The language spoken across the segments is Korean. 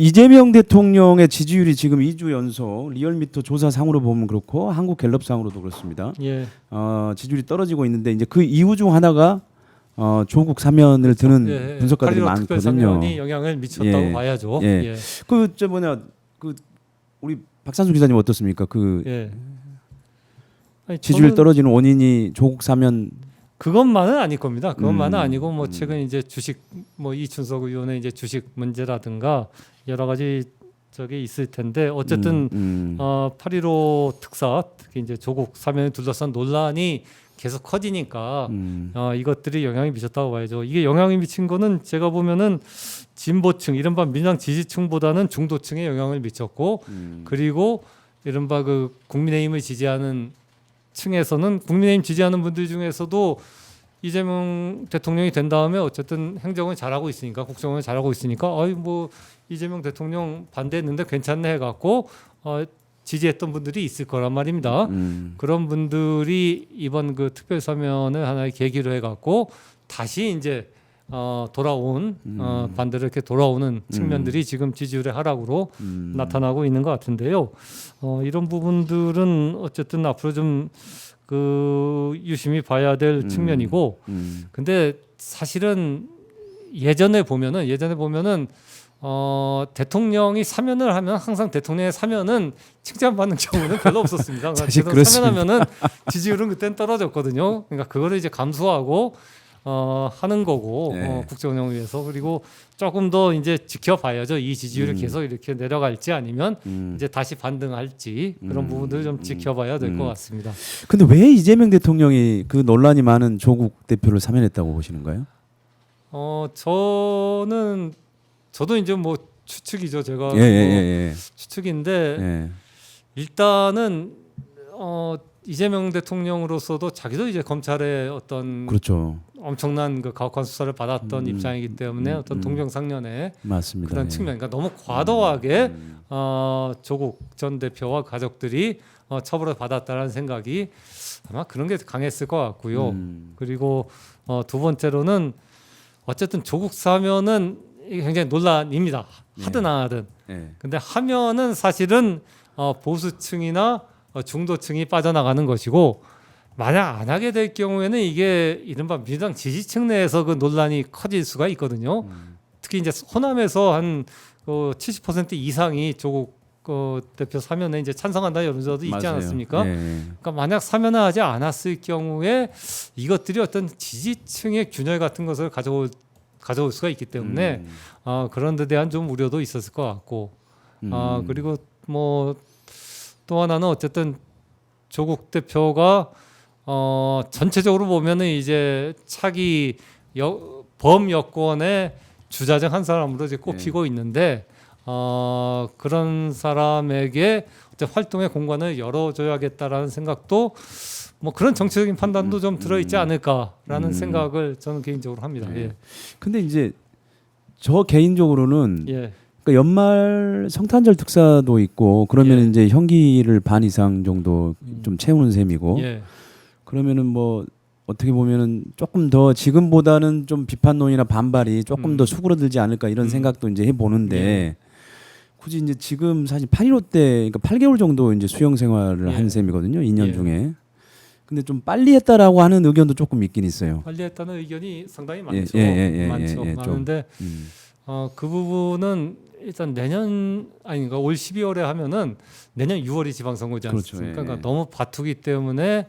이재명 대통령의 지지율이 지금 2주 연속 리얼미터 조사상으로 보면 그렇고 한국갤럽상으로도 그렇습니다. 예. 지지율이 떨어지고 있는데 이제 그 이유 중 하나가 조국 사면을 드는 예. 분석가들이 8.15 많거든요. 특별사면이 영향을 미쳤다고 예. 봐야죠. 예. 예. 그 우리 박찬수 기자님 어떻습니까? 그 예. 아니, 지지율 저는 떨어지는 원인이 조국 사면 그것만은 아닐 겁니다. 그것만은 아니고 뭐 음. 최근 이제 주식 뭐 이춘석 의원의 이제 주식 문제라든가 여러 가지 저게 있을 텐데 어쨌든 8.15 특사 특히 이제 조국 사면을 둘러싼 논란이 계속 커지니까 이것들이 영향이 미쳤다고 봐야죠. 이게 영향이 미친 거는 제가 보면은 진보층 이른바 민주당 지지층보다는 중도층에 영향을 미쳤고 그리고 이른바 그 국민의힘을 지지하는 층에서는 국민의힘 지지하는 분들 중에서도 이재명 대통령이 된 다음에 어쨌든 행정을 잘하고 있으니까 국정을 잘하고 있으니까 아이 뭐 이재명 대통령 반대했는데 괜찮네 해갖고 지지했던 분들이 있을 거란 말입니다. 그런 분들이 이번 그 특별사면을 하나의 계기로 해갖고 다시 이제 돌아온 반대로 이렇게 돌아오는 측면들이 지금 지지율의 하락으로 나타나고 있는 것 같은데요. 이런 부분들은 어쨌든 앞으로 좀 그 유심히 봐야 될 측면이고, 근데 사실은 예전에 보면은 대통령이 사면을 하면 항상 대통령의 사면은 칭찬받는 경우는 별로 없었습니다. 사실 그래서 그렇습니다. 사면하면은 지지율은 그때는 떨어졌거든요. 그러니까 그거를 이제 감수하고 하는 거고 네. 국정 운영을 위해서 그리고 조금 더 이제 지켜봐야죠. 이 지지율이 계속 이렇게 내려갈지 아니면 이제 다시 반등할지 그런 부분들을 좀 지켜봐야 될 것 같습니다. 근데 왜 이재명 대통령이 그 논란이 많은 조국 대표를 사면했다고 보시는가요? 저도 이제 뭐 추측이죠. 제가 예. 추측인데 예. 일단은 이재명 대통령으로서도 자기도 이제 검찰의 어떤 그렇죠. 엄청난 그 가혹한 수사를 받았던 입장이기 때문에 어떤 동병상련의 맞습니다. 그런 예. 측면, 그러니까 너무 과도하게 조국 전 대표와 가족들이 처벌을 받았다는 생각이 아마 그런 게 강했을 것 같고요. 그리고 두 번째로는 어쨌든 조국 사면은 이게 굉장히 논란입니다. 하든 안 하든. 예. 근데 하면은 사실은 보수층이나 중도층이 빠져나가는 것이고 만약 안 하게 될 경우에는 이게 이른바 민주당 지지층 내에서 그 논란이 커질 수가 있거든요. 특히 이제 호남에서 한 70% 이상이 조국 대표 사면에 이제 찬성한다 여론조사도 있지 맞아요. 않았습니까? 예. 그러니까 만약 사면을 하지 않았을 경우에 이것들이 어떤 지지층의 균열 같은 것을 가져올 수가 있기 때문에 그런 데 대한 좀 우려도 있었을 것 같고 그리고 뭐 또 하나는 어쨌든 조국 대표가 전체적으로 보면은 이제 차기 범여권의 주자 중 한 사람으로 이제 꼽히고 있는데 그런 사람에게 어떤 활동의 공간을 열어줘야겠다라는 생각도 뭐 그런 정치적인 판단도 좀 들어있지 않을까라는 생각을 저는 개인적으로 합니다. 예. 근데 이제 저 개인적으로는 예. 그러니까 연말 성탄절 특사도 있고 그러면 예. 이제 형기를 반 이상 정도 좀 채우는 셈이고 예. 그러면은 뭐 어떻게 보면은 조금 더 지금보다는 좀 비판론이나 반발이 조금 더 수그러들지 않을까 이런 생각도 이제 해보는데 예. 굳이 이제 지금 사실 8.15 때 그러니까 8개월 정도 이제 수용 생활을 예. 한 셈이거든요. 2년 예. 중에. 근데 좀 빨리 했다라고 하는 의견도 조금 있긴 있어요. 빨리 했다는 의견이 상당히 예, 많죠. 좀. 많은데 그 부분은 일단 그러니까 올 12월에 하면은 내년 6월이 지방선거지 그렇죠. 않습니까? 예. 그러니까 너무 바투기 때문에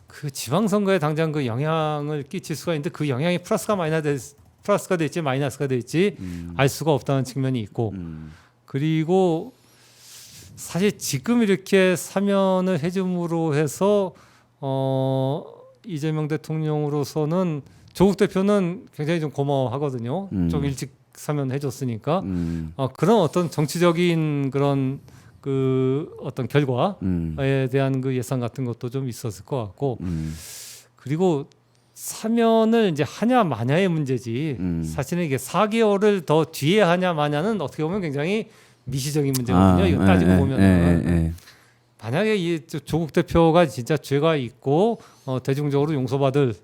그 지방선거에 당장 그 영향을 끼칠 수가 있는데 그 영향이 플러스가 될지 마이너스가 될지 알 수가 없다는 측면이 있고 그리고 사실 지금 이렇게 사면을 해줌으로 해서 이재명 대통령으로서는 조국 대표는 굉장히 좀 고마워하거든요. 좀 일찍 사면해줬으니까 그런 어떤 정치적인 그런 그 어떤 결과에 대한 그 예상 같은 것도 좀 있었을 것 같고 그리고 사면을 이제 하냐 마냐의 문제지 사실은 이게 4개월을 더 뒤에 하냐 마냐는 어떻게 보면 굉장히 미시적인 문제거든요. 이거 따지고 보면은 만약에 이 조국 대표가 진짜 죄가 있고 대중적으로 용서받을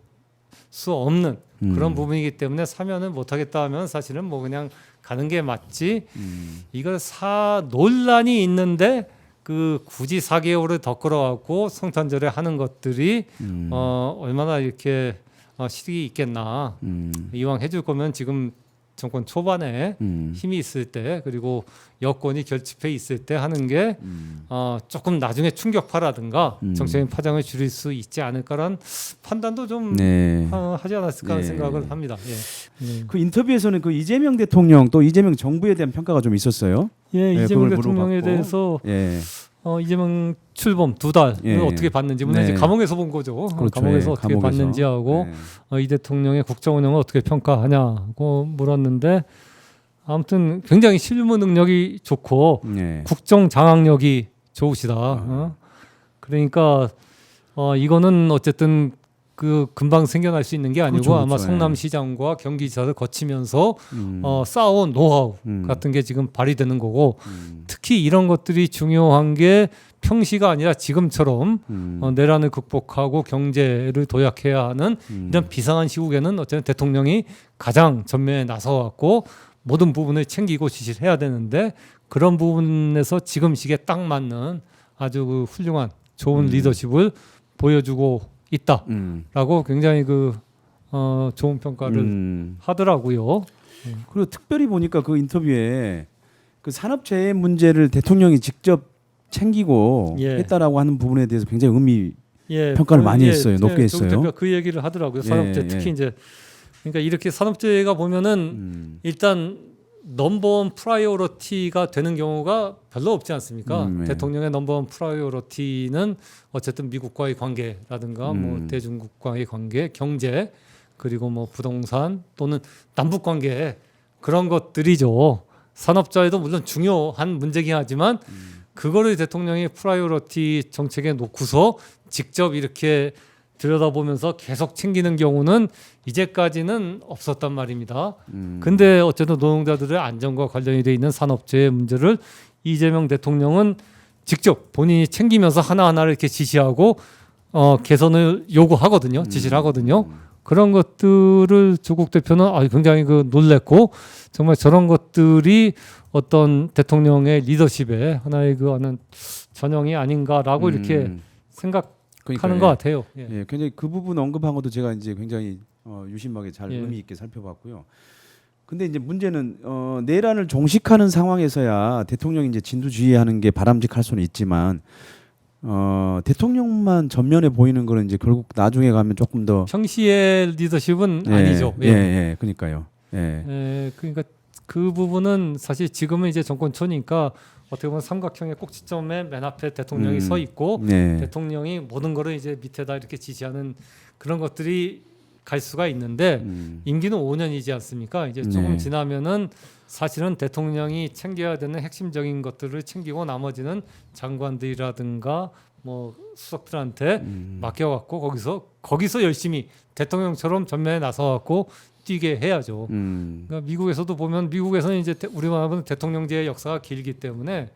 수 없는 그런 부분이기 때문에 사면을 못하겠다 하면 사실은 뭐 그냥 가는 게 맞지. 이걸 논란이 있는데 그 굳이 4개월을 더 끌어갖고 성탄절에 하는 것들이 얼마나 이렇게 실익이 있겠나. 이왕 해줄 거면 지금 정권 초반에 힘이 있을 때 그리고 여권이 결집해 있을 때 하는 게 조금 나중에 충격파라든가 정치적인 파장을 줄일 수 있지 않을까라는 판단도 좀 하지 않았을까 하는 생각을 합니다. 예. 그 인터뷰에서는 그 이재명 대통령 또 이재명 정부에 대한 평가가 좀 있었어요. 예, 네, 이재명 그걸 대통령에 물어봤고. 대해서 예. 이재명 출범 2달을 예. 어떻게 봤는지 물론 네. 이제 감옥에서 본 거죠. 그렇죠. 감옥에서 예, 어떻게 감옥에서. 봤는지 하고 예. 이 대통령의 국정 운영을 어떻게 평가하냐고 물었는데 아무튼 굉장히 실무 능력이 좋고 예. 국정 장악력이 좋으시다. 그러니까 이거는 어쨌든 그 금방 생겨날 수 있는 게 아니고 그렇죠, 아마 그렇죠. 성남시장과 경기지사를 거치면서 쌓아온 노하우 같은 게 지금 발휘되는 거고 특히 이런 것들이 중요한 게 평시가 아니라 지금처럼 내란을 극복하고 경제를 도약해야 하는 이런 비상한 시국에는 어쨌든 대통령이 가장 전면에 나서갖고 모든 부분을 챙기고 지시를 해야 되는데 그런 부분에서 지금 시기에 딱 맞는 아주 그 훌륭한 좋은 리더십을 보여주고 있다라고 굉장히 그 좋은 평가를 하더라고요. 그리고 특별히 보니까 그 인터뷰에 그 산업재해 문제를 대통령이 직접 챙기고 예. 했다라고 하는 부분에 대해서 굉장히 의미 예, 평가를 많이 했어요. 높게 조국 했어요. 대표가 그 얘기를 하더라고요. 산업재해 예, 특히 예. 이제 그러니까 이렇게 산업재해가 보면은 일단 넘버원 프라이어리티가 되는 경우가 별로 없지 않습니까? 네. 대통령의 넘버원 프라이어리티는 어쨌든 미국과의 관계라든가 뭐 대중국과의 관계, 경제 그리고 뭐 부동산 또는 남북 관계 그런 것들이죠. 산업자에도 물론 중요한 문제긴 하지만 그거를 대통령이 프라이어리티 정책에 놓고서 직접 이렇게 들여다보면서 계속 챙기는 경우는 이제까지는 없었단 말입니다. 근데 어쨌든 노동자들의 안전과 관련이 돼 있는 산업재해 문제를 이재명 대통령은 직접 본인이 챙기면서 하나하나를 이렇게 지시하고 개선을 요구하거든요. 지시를 하거든요. 그런 것들을 조국 대표는 굉장히 놀랬고 정말 저런 것들이 어떤 대통령의 리더십의 하나의 하는 전형이 아닌가라고 이렇게 생각하는 그러니까, 것 같아요. 예. 예, 굉장히 그 부분 언급한 것도 제가 이제 굉장히 유심하게 잘 예. 의미 있게 살펴봤고요. 근데 이제 문제는 내란을 종식하는 상황에서야 대통령이 이제 진두지휘하는 게 바람직할 수는 있지만 대통령만 전면에 보이는 거는 이제 결국 나중에 가면 조금 더 평시의 리더십은 예, 아니죠. 예, 그러니까요. 예. 그러니까 그 부분은 사실 지금은 이제 정권 초니까 어떻게 보면 삼각형의 꼭지점에 맨 앞에 대통령이 서 있고 네. 대통령이 모든 거를 이제 밑에다 이렇게 지시하는 그런 것들이 갈 수가 있는데 임기는 5년이지 않습니까? 이제 조금 네. 지나면은 사실은 대통령이 챙겨야 되는 핵심적인 것들을 챙기고 나머지는 장관들이라든가 뭐 수석들한테 맡겨갖고 거기서 열심히 대통령처럼 전면에 나서갖고 뛰게 해야죠. 그러니까 미국에서도 보면 미국에서는 이제 우리나라는 대통령제의 역사가 길기 때문에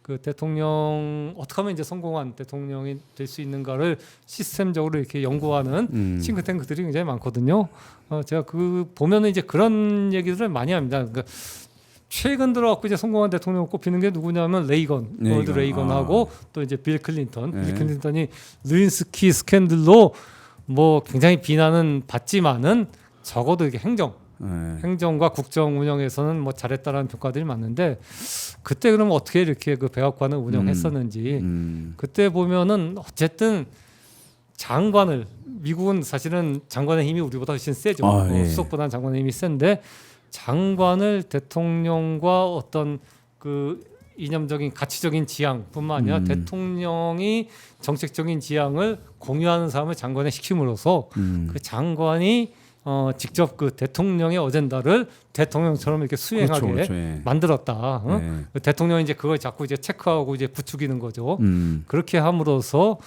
그 대통령 어떻게 하면 이제 성공한 대통령이 될 수 있는가를 시스템적으로 이렇게 연구하는 싱크탱크들이 굉장히 많거든요. 제가 보면은 이제 그런 얘기들을 많이 합니다. 그러니까 최근 들어갖고 이제 성공한 대통령 꼽히는 게 누구냐면 롤드 레이건하고 또 이제 빌 클린턴. 빌 클린턴이 루인스키 스캔들로 뭐 굉장히 비난은 받지만은 적어도 이게 행정과 국정 운영에서는 뭐 잘했다라는 평가들이 많은데 그때 그러면 어떻게 이렇게 그 백악관을 운영했었는지 그때 보면은 어쨌든 미국은 사실은 장관의 힘이 우리보다 훨씬 세죠. 예. 수석보다는 장관의 힘이 센데 장관을 대통령과 어떤 그 이념적인 가치적인 지향뿐만 아니라 대통령이 정책적인 지향을 공유하는 사람을 장관에 시킴으로써 그 장관이 직접 그 대통령의 어젠다를 대통령처럼 이렇게 수행하게 그렇죠, 예. 만들었다. 예. 대통령이 이제 그걸 자꾸 이제 체크하고 이제 부추기는 거죠. 그렇게 함으로써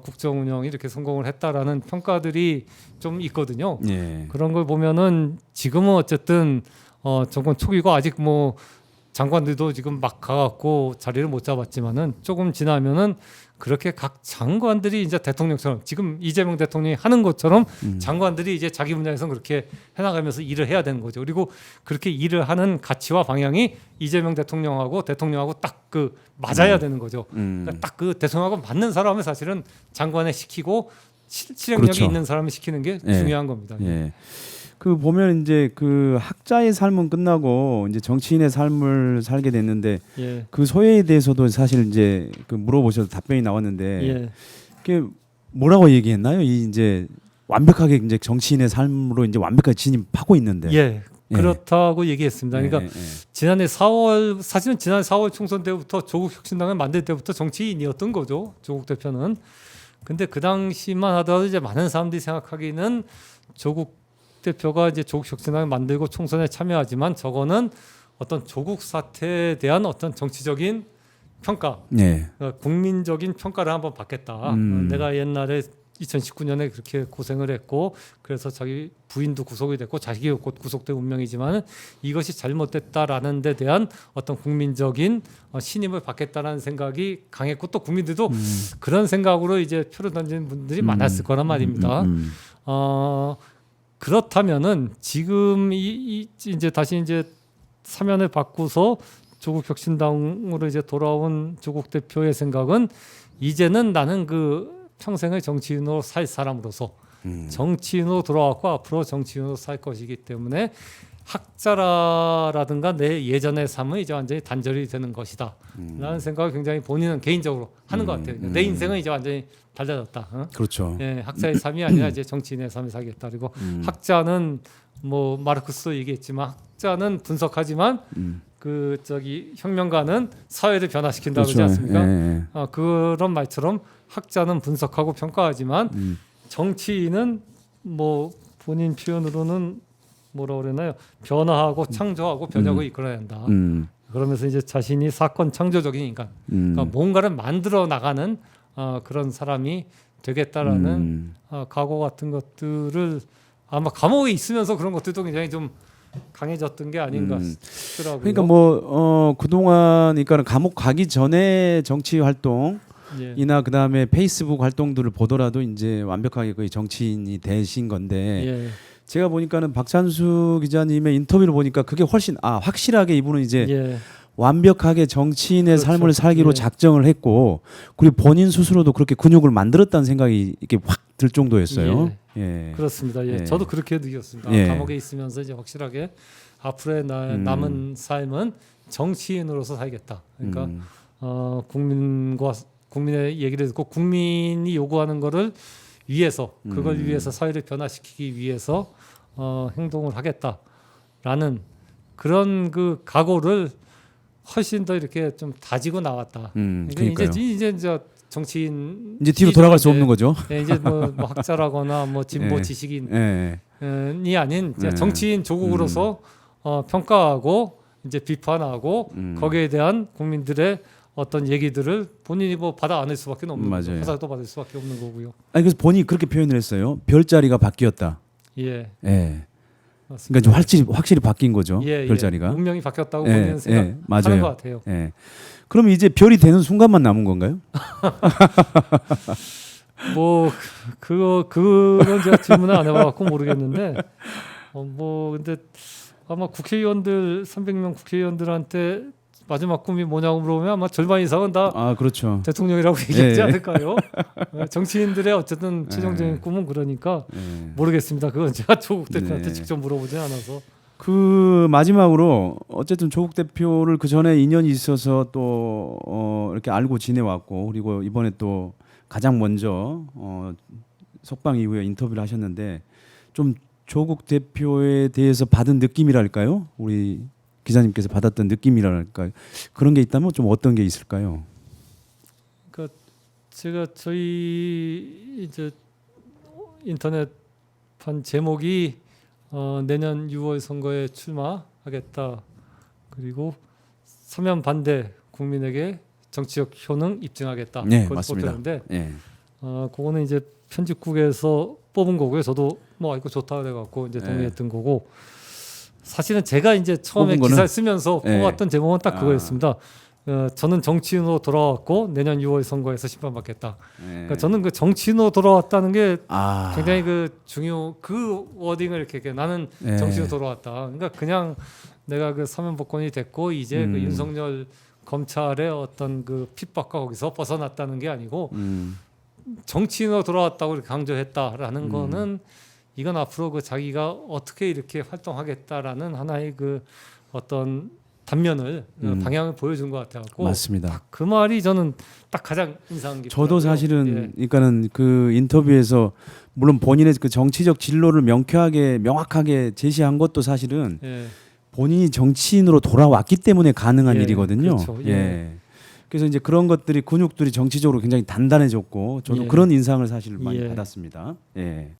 국정 운영이 이렇게 성공을 했다라는 평가들이 좀 있거든요. 예. 그런 걸 보면은 지금은 어쨌든 정권 초기고 아직 뭐 장관들도 지금 막 가갖고 자리를 못 잡았지만은 조금 지나면은 그렇게 각 장관들이 이제 대통령처럼 지금 이재명 대통령이 하는 것처럼 장관들이 이제 자기 분야에서 그렇게 해나가면서 일을 해야 되는 거죠. 그리고 그렇게 일을 하는 가치와 방향이 이재명 대통령하고 대통령하고 딱 그 맞아야 되는 거죠. 그러니까 딱 그 대통령하고 맞는 사람을 사실은 장관에 시키고 실행력이 그렇죠. 있는 사람을 시키는 게 예. 중요한 겁니다. 예. 그 보면 이제 그 학자의 삶은 끝나고 이제 정치인의 삶을 살게 됐는데 예. 그 소회에 대해서도 사실 이제 그 물어보셔도 답변이 나왔는데 예. 그게 뭐라고 얘기했나요? 이 이제 완벽하게 이제 정치인의 삶으로 이제 완벽하게 진입하고 있는데. 예. 예. 그렇다고 얘기했습니다. 그러니까 예, 예. 지난해 4월 사실은 지난 4월 총선 때부터 조국 혁신당을 만들 때부터 정치인이었던 거죠. 조국 대표는. 근데 그 당시만 하더라도 이제 많은 사람들이 생각하기는 조국 대표가 이제 조국 혁신당을 만들고 총선에 참여하지만 저거는 어떤 조국 사태에 대한 어떤 정치적인 평가, 예. 국민적인 평가를 한번 받겠다. 내가 옛날에 2019년에 그렇게 고생을 했고 그래서 자기 부인도 구속이 됐고 자식이 곧 구속된 운명이지만 이것이 잘못됐다라는 데 대한 어떤 국민적인 신임을 받겠다라는 생각이 강했고 또 국민들도 그런 생각으로 이제 표를 던지는 분들이 많았을 거란 말입니다. 그렇다면은 지금 이제 다시 이제 사면을 받고서 조국 혁신당으로 이제 돌아온 조국 대표의 생각은 이제는 나는 그 평생을 정치인으로 살 사람으로서 정치인으로 돌아왔고 앞으로 정치인으로 살 것이기 때문에 학자라든가 내 예전의 삶은 이제 완전히 단절이 되는 것이다 라는 생각을 굉장히 본인은 개인적으로 하는 것 같아요. 내 인생은 이제 완전히 달라졌다. 어? 그렇죠. 예, 학자의 삶이 아니라 이제 정치인의 삶을 살겠다. 그리고 학자는 뭐 마르크스도 얘기했지만 학자는 분석하지만 그 저기 혁명가는 사회를 변화시킨다고 그렇죠. 그러지 않습니까? 예, 예. 그런 말처럼 학자는 분석하고 평가하지만 정치인은 뭐 본인 표현으로는 뭐라 그러나요? 변화하고 창조하고 변혁을 이끌어야 한다. 그러면서 이제 자신이 사건 창조적인 인간, 그러니까 뭔가를 만들어 나가는 그런 사람이 되겠다라는 각오 같은 것들을 아마 감옥에 있으면서 그런 것들도 굉장히 좀 강해졌던 게 아닌가 싶더라고요. 그러니까 뭐 그동안 그러니까 감옥 가기 전에 정치 활동 예. 이나 그다음에 페이스북 활동들을 보더라도 이제 완벽하게 거의 정치인이 되신 건데 예. 제가 보니까는 박찬수 기자님의 인터뷰를 보니까 그게 훨씬 확실하게 이분은 이제 예. 완벽하게 정치인의 그렇죠. 삶을 살기로 예. 작정을 했고 그리고 본인 스스로도 그렇게 근육을 만들었다는 생각이 이렇게 확 들 정도였어요. 예. 그렇습니다. 예. 예. 저도 그렇게 느꼈습니다. 예. 감옥에 있으면서 이제 확실하게 앞으로의 남은 삶은 정치인으로서 살겠다. 그러니까 국민의 얘기를 듣고 국민이 요구하는 거를 위해서 그걸 위해서 사회를 변화시키기 위해서 행동을 하겠다라는 그런 그 각오를 훨씬 더 이렇게 좀 다지고 나왔다. 그러니까요. 이제 정치인 이제 뒤로 돌아갈 수 없는 거죠. 예, 이제 뭐 학자라거나 뭐 진보 예. 지식인이 예. 아닌 이제 예. 정치인 조국으로서 평가하고 이제 비판하고 거기에 대한 국민들의 어떤 얘기들을 본인이 뭐 받아 안을 수밖에 없는 거죠. 맞아요. 화살도 받을 수밖에 없는 거고요. 아니 그래서 본인이 그렇게 표현을 했어요. 별자리가 바뀌었다. 예, 예. 맞습니다. 그러니까 좀 확실히 바뀐 거죠. 예, 별자리가. 운명이 바뀌었다고 예, 본인은 생각하는 맞아요. 것 같아요. 예. 그럼 이제 별이 되는 순간만 남은 건가요? 뭐 그건 제가 질문을 안 해봐갖고 모르겠는데 뭐 근데 아마 국회의원들 300명 국회의원들한테 마지막 꿈이 뭐냐고 물어보면 아마 절반 이상은 다 그렇죠. 대통령이라고 얘기하지 예. 않을까요? 정치인들의 어쨌든 최종적인 꿈은 그러니까 모르겠습니다. 그건 제가 조국 대표한테 네. 직접 물어보지 않아서. 그 마지막으로 어쨌든 조국 대표를 그 전에 인연이 있어서 또 이렇게 알고 지내왔고 그리고 이번에 또 가장 먼저 석방 이후에 인터뷰를 하셨는데 좀 조국 대표에 대해서 받은 느낌이랄까요? 우리 기자님께서 받았던 느낌이랄까요? 그런 게 있다면 좀 어떤 게 있을까요? 그러니까 제가 저희 이제 인터넷판 제목이 내년 6월 선거에 출마하겠다. 그리고 사면 반대 국민에게 정치적 효능 입증하겠다. 네, 그걸 맞습니다. 뽑혔는데 예. 그거는 이제 편집국에서 뽑은 거고요. 저도 뭐 이거 좋다 그래갖고 이제 동의했던 거고. 사실은 제가 이제 처음에 뽑은 거는? 기사를 쓰면서 예. 뽑았던 제목은 딱 아. 그거였습니다. 저는 정치인으로 돌아왔고 내년 6월 선거에서 심판받겠다. 예. 그러니까 저는 그 정치인으로 돌아왔다는 게 아. 굉장히 그 워딩을 이렇게 나는 예. 정치인으로 돌아왔다. 그러니까 그냥 내가 그 사면 복권이 됐고 이제 그 윤석열 검찰의 어떤 그 핍박과 거기서 벗어났다는 게 아니고 정치인으로 돌아왔다고 이렇게 강조했다라는 거는 이건 앞으로 그 자기가 어떻게 이렇게 활동하겠다라는 하나의 그 어떤 단면을 방향을 보여준 것 같아갖고 맞습니다. 딱 그 말이 저는 딱 가장 인상 깊더라고요. 저도 사실은 예. 그러니까는 그 인터뷰에서 물론 본인의 그 정치적 진로를 명확하게 제시한 것도 사실은 예. 본인이 정치인으로 돌아왔기 때문에 가능한 예, 일이거든요. 그렇죠. 예. 예. 그래서 이제 그런 것들이 근육들이 정치적으로 굉장히 단단해졌고 저도 예. 그런 인상을 사실 많이 예. 받았습니다. 예.